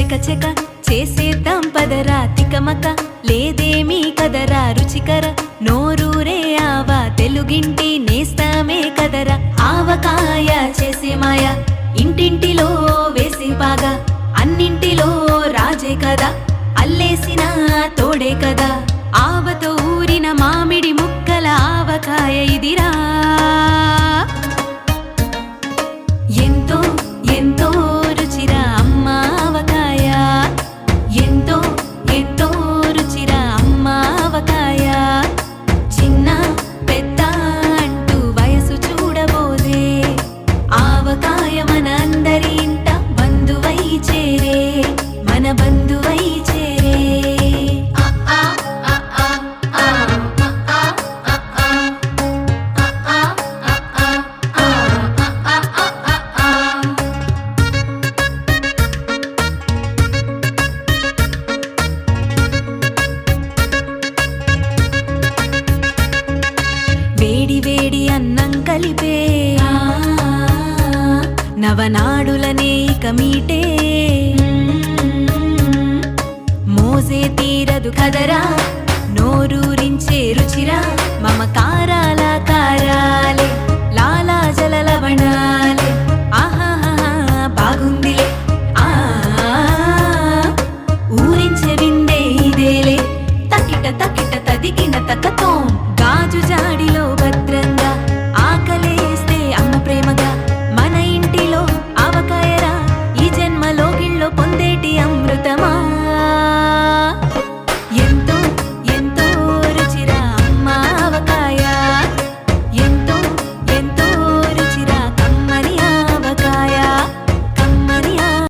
చెక చేసేద్దాం పదరా తికమక లేదేమీ కదరా రుచికర నోరూరే ఆవా తెలుగింటి నేస్తామే కదరా ఆవకాయ చేసే మాయ ఇంటింటిలో వేసి పాగా అన్నింటిలో రాజే కదా అల్లేసిన తోడే కదా ఆవతో ఊరిన మామిడి ముక్కల ఆవకాయ ఇదిరా ఎంతో ఎంతో రుచిరా అమ్మ ఆవకాయ ఎంతో ఎంతో రుచిరా అమ్మ ఆవకాయ చిన్న పెద్ద అంటూ వయసు చూడబోదే ఆవకాయ మన అందరి ఇంట బంధువై చేరే మన బంధువై చేరే వేడి వేడి అన్నం కలిపే నవనాడులనే ఇక మీటే మోసే తీరదు కదరా నోరూరించే రుచిరా మమకారాల కారాలే లాలా జల లవణాలే